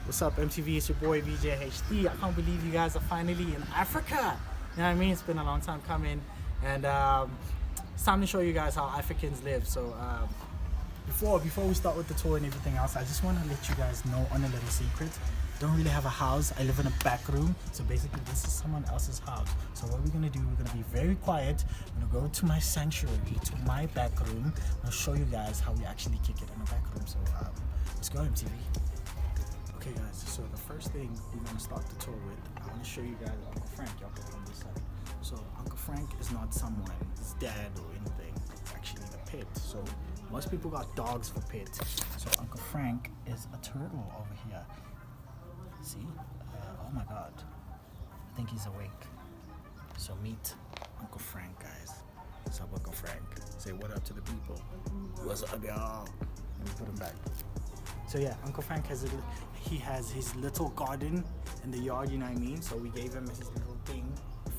What's up, MTV? It's your boy veejayhd. I can't believe you guys are finally in Africa. You know what I mean? It's been a long time coming, and it's time to show you guys how Africans live. So before we start with the tour and everything else, I just want to let you guys know on a little secret. I don't really have a house. I live in a back room. So basically this is someone else's house. So what we're going to do, we're going to be very quiet. I'm going to go to my sanctuary, to my back room. I'll show you guys how we actually kick it in the back room. So let's go, MTV. Okay guys, so the first thing we're going to start the tour with, I want to show you guys Uncle Frank. Y'all come from this side. So Uncle Frank is not someone's dad or anything. It's actually the pet. So most people got dogs for pets. So Uncle Frank is a turtle over here. See? Oh my god. I think he's awake. So meet Uncle Frank, guys. What's up, Uncle Frank? Say what up to the people. What's up, y'all? Let me put him back. So yeah, Uncle Frank has his little garden in the yard, you know what I mean? So we gave him his little thing,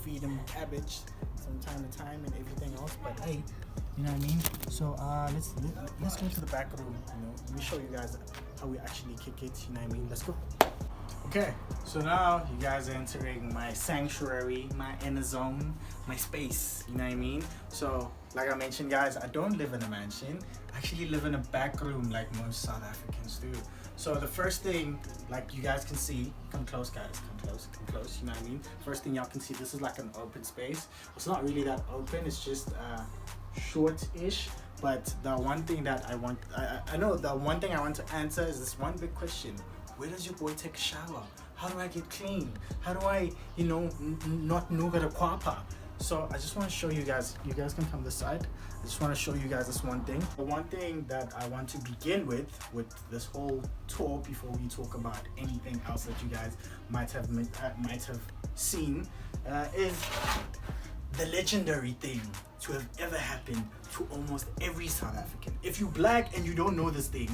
feed him cabbage from time to time and everything else. But hey, you know what I mean? So let's go to the back room. You know, let me show you guys how we actually kick it. You know what I mean? Let's go. Okay, so now you guys are entering my sanctuary, my inner zone, my space, you know what I mean? So, like I mentioned guys, I don't live in a mansion. I actually live in a back room like most South Africans do. So the first thing, like you guys can see, come close guys, come close, you know what I mean? First thing y'all can see, this is like an open space. It's not really that open, it's just short-ish. But the one thing that I want, I know the one thing I want to answer is this one big question. Where does your boy take a shower? How do I get clean? How do I, you know, not nougat a kwapa? So I just want to show you guys can come this side. I just want to show you guys this one thing. The one thing that I want to begin with this whole tour before we talk about anything else that you guys might have seen is the legendary thing to have ever happened to almost every South African. If you black and you don't know this thing,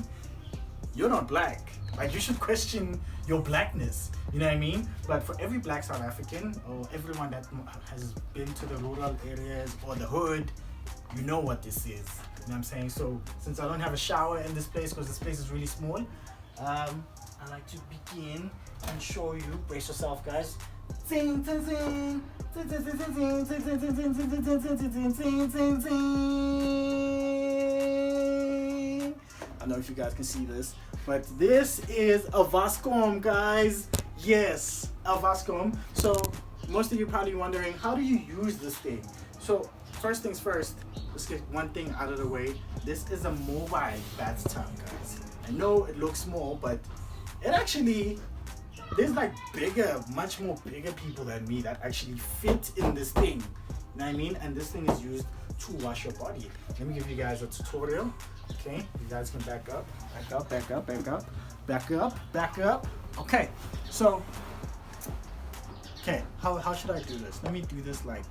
you're not black. Like, you should question your blackness, you know what I mean? But for every black South African or everyone that has been to the rural areas or the hood, you know what this is, you know what I'm saying? So since I don't have a shower in this place because this place is really small, I like to begin and show you. Brace yourself guys. Zing, zing, zing. Zing, zing, zing, zing, zing, zing, zing, zing, zing, zing, zing, zing, zing, zing, zing. I don't know if you guys can see this, but this is a Vascom, guys. Yes, a Vascom. So most of you probably wondering, how do you use this thing? So first things first, let's get one thing out of the way. This is a mobile bathtub, guys. I know it looks small, but it actually, there's like much more bigger people than me that actually fit in this thing. You know what I mean? And this thing is used to wash your body. Let me give you guys a tutorial. Okay, you guys can back up. Okay, so, okay, how should I do this? Let me do this like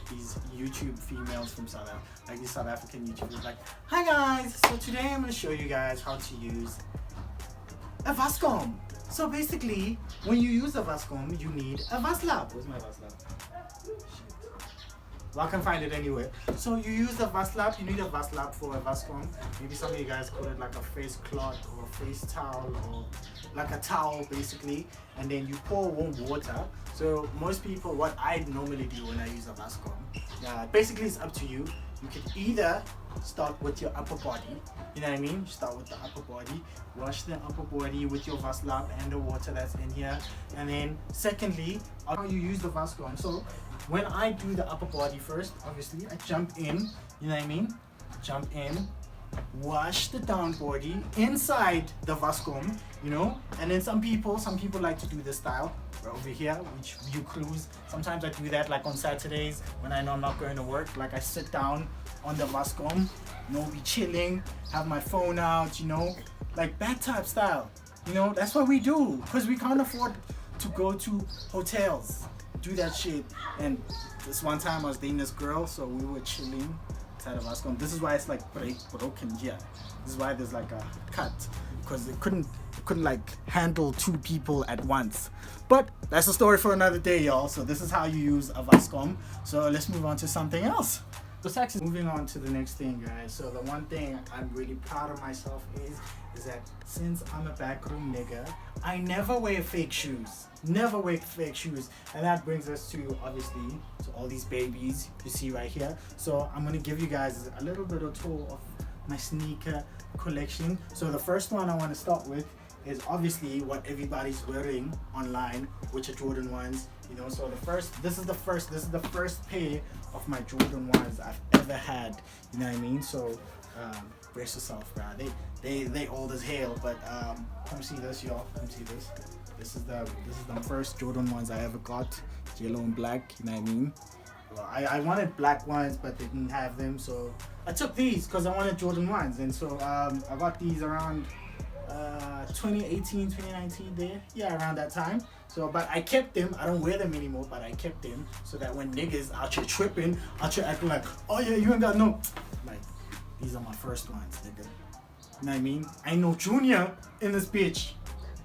these YouTube females from like these South African YouTubers. Like, hi guys, so today I'm going to show you guys how to use a Vascom. So basically, when you use a Vascom, you need a Vaslab. Where's my Vaslab? Well, I can find it anywhere. So you use a Vaslab, you need a Vaslab for a Vascom. Maybe some of you guys call it like a face cloth or a face towel or like a towel basically. And then you pour warm water. So most people, what I normally do when I use a Vascom, basically it's up to you. You can either start with your upper body, you know what I mean? Start with the upper body, wash the upper body with your Vaslab and the water that's in here. And then secondly, how you use the Vascom. So when I do the upper body first, obviously I jump in, you know what I mean? Jump in, wash the down body inside the Vascom, you know? And then some people like to do this style right over here, which you cruise. Sometimes I do that like on Saturdays when I know I'm not going to work. Like I sit down on the Vascom, you know, be chilling, have my phone out, you know, like bathtub style. You know, that's what we do because we can't afford to go to hotels. Do that shit. And this one time I was dating this girl, so we were chilling inside of Vascom. This is why it's like broken here. This is why there's like a cut, because it couldn't like handle two people at once. But that's a story for another day, y'all. So this is how you use a Vascom. So let's move on to something else. So SAX is moving on to the next thing, guys. So the one thing I'm really proud of myself is is that since I'm a backroom nigga, I never wear fake shoes. Never wear fake shoes. And that brings us to, obviously, to all these babies you see right here. So I'm gonna give you guys a little bit of tour of my sneaker collection. So the first one I want to start with is obviously what everybody's wearing online, which are Jordan 1s. You know, so this is the first pair of my Jordan 1s I've ever had. You know what I mean? So brace yourself, bro. They old as hell, but come see this, y'all. Come see this. This is the first Jordan 1s I ever got, yellow and black. You know what I mean? Well, I wanted black ones, but they didn't have them, so I took these because I wanted Jordan 1s, and so I got these around 2018, 2019 there, yeah, around that time. So, but I kept them. I don't wear them anymore, but I kept them so that when niggas out here tripping, out here acting like, oh yeah, you ain't got no, like, these are my first ones, nigga. You know what I mean? I ain't no junior in this bitch.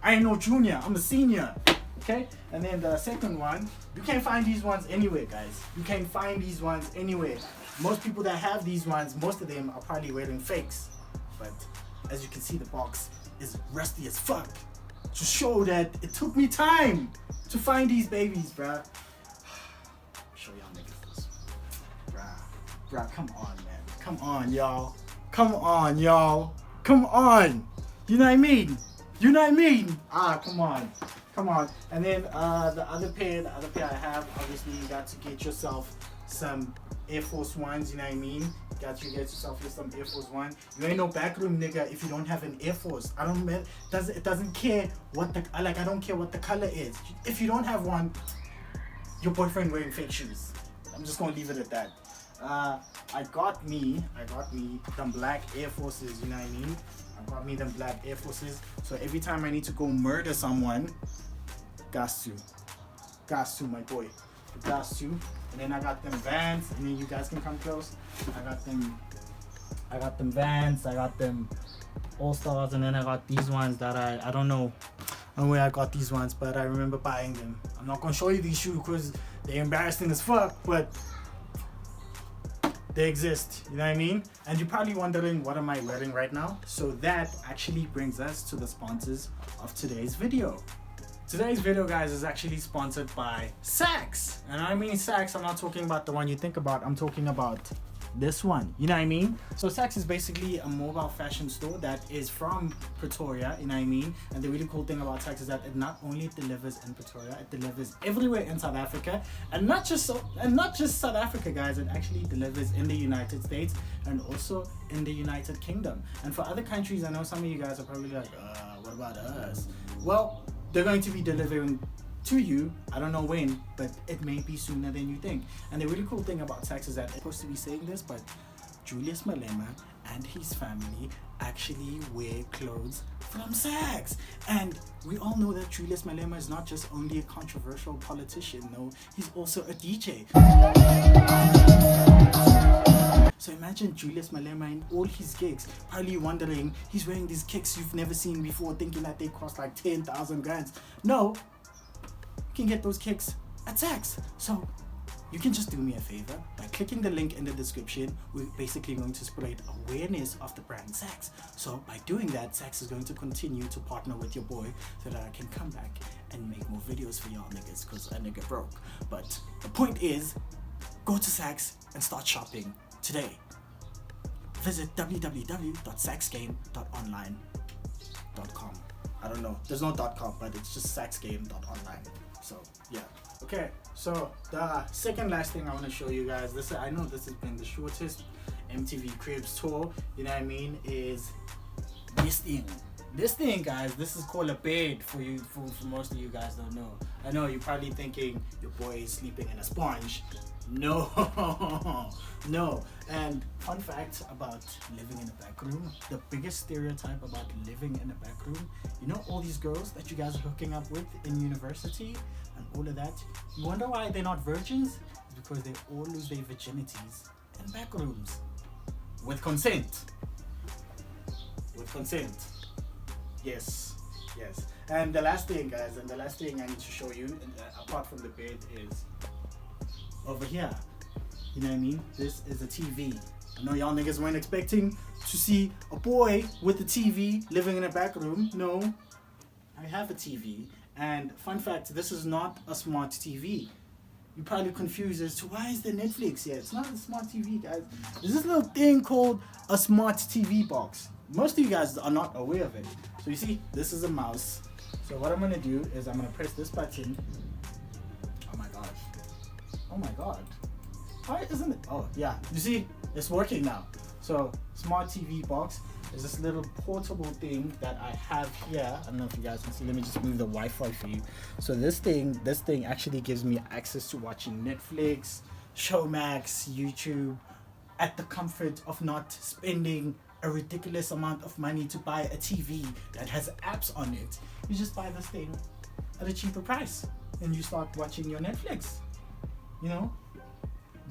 I ain't no junior. I'm a senior. Okay? And then the second one, you can't find these ones anywhere, guys. You can't find these ones anywhere. Most people that have these ones, most of them are probably wearing fakes. But as you can see, the box is rusty as fuck. To show that it took me time to find these babies, bruh. Show y'all niggas this. Bruh, come on, man. Come on, y'all. Come on, y'all. Come on. You know what I mean? You know what I mean? Come on. Come on. And then the other pair I have, obviously you got to get yourself some Air Force Ones, you know what I mean? You got to get yourself some Air Force One. You ain't no backroom nigga if you don't have an Air Force. It doesn't care what I don't care what the color is. If you don't have one, your boyfriend wearing fake shoes. I'm just gonna leave it at that. I got me them black Air Forces, you know what I mean? I got me them black Air Forces. So every time I need to go murder someone, got to my boy. Got to. And then I got them Vans, and then you guys can come close. I got them Vans, I got them All Stars, and then I got these ones that I don't know where I got these ones, but I remember buying them. I'm not gonna show you these shoes because they're embarrassing as fuck, but they exist, you know what I mean? And you're probably wondering, what am I wearing right now? So that actually brings us to the sponsors of today's video. Today's video, guys, is actually sponsored by SAX. And I mean SAX, I'm not talking about the one you think about, I'm talking about this one, you know what I mean? So SAX is basically a mobile fashion store that is from Pretoria, you know what I mean? And the really cool thing about SAX is that it not only delivers in Pretoria, it delivers everywhere in South Africa, and not just South Africa, guys, it actually delivers in the United States and also in the United Kingdom. And for other countries, I know some of you guys are probably like, what about us? Well, they're going to be delivering to you, I don't know when, but it may be sooner than you think. And the really cool thing about SAX is that I'm supposed to be saying this, but Julius Malema and his family actually wear clothes from SAX. And we all know that Julius Malema is not just only a controversial politician, no, he's also a DJ. So imagine Julius Malema in all his gigs, probably wondering, he's wearing these kicks you've never seen before, thinking that they cost like 10,000 rands. No, you can get those kicks at SAX. So you can just do me a favor by clicking the link in the description. We're basically going to spread awareness of the brand SAX. So by doing that, SAX is going to continue to partner with your boy so that I can come back and make more videos for y'all niggas, because a nigga broke. But the point is, go to SAX and start shopping today. Visit www.saxgame.online.com. I don't know, there's no .com, but it's just saxgame.online. So yeah, okay, so the second last thing I want to show you guys, I know this has been the shortest MTV Cribs tour, you know what I mean, is this thing, guys. This is called a bed for you, for most of you guys don't know. I know you're probably thinking your boy is sleeping in a sponge. No. And fun fact about living in a back room, the biggest stereotype about living in a back room, you know all these girls that you guys are hooking up with in university and all of that, you wonder why they're not virgins? It's because they all lose their virginities in back rooms with consent. Yes. And the last thing, guys, I need to show you, apart from the bed, is over here. You know what I mean? This is a TV. I know y'all niggas weren't expecting to see a boy with a TV living in a back room. No, I have a TV. And fun fact, this is not a smart TV. You're probably confused as to why is there Netflix here? It's not a smart TV, guys. There's this little thing called a smart TV box. Most of you guys are not aware of it. So you see, this is a mouse. So what I'm gonna do is I'm gonna press this button. Oh my gosh. Oh my god. Why isn't it? Oh yeah, you see, it's working now. So smart TV box is this little portable thing that I have here. I don't know if you guys can see. Let me just move the Wi-Fi for you. So this thing actually gives me access to watching Netflix, Showmax, YouTube, at the comfort of not spending a ridiculous amount of money to buy a TV that has apps on it. You just buy this thing at a cheaper price and you start watching your Netflix. You know,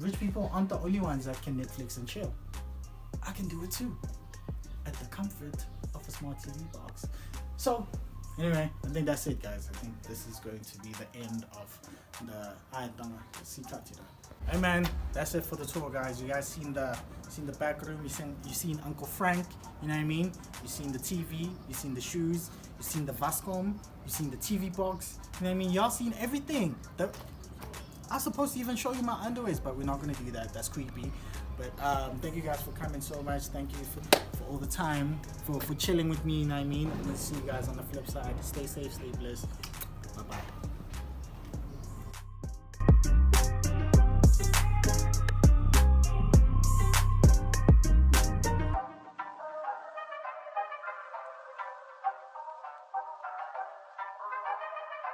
rich people aren't the only ones that can Netflix and chill. I can do it too, at the comfort of a smart TV box. So anyway, I think that's it, guys. I think this is going to be the end of the Hey man, that's it for the tour, guys. You guys seen the back room, you seen Uncle Frank, you know what I mean? You seen the TV, you seen the shoes, you seen the Vascom, you seen the TV box, you know what I mean? Y'all seen everything. I was supposed to even show you my underwears, but we're not gonna do that. That's creepy. But thank you guys for coming so much. Thank you for all the time, for chilling with me, you know what I mean? And we'll see you guys on the flip side. Stay safe, stay blessed. Bye bye.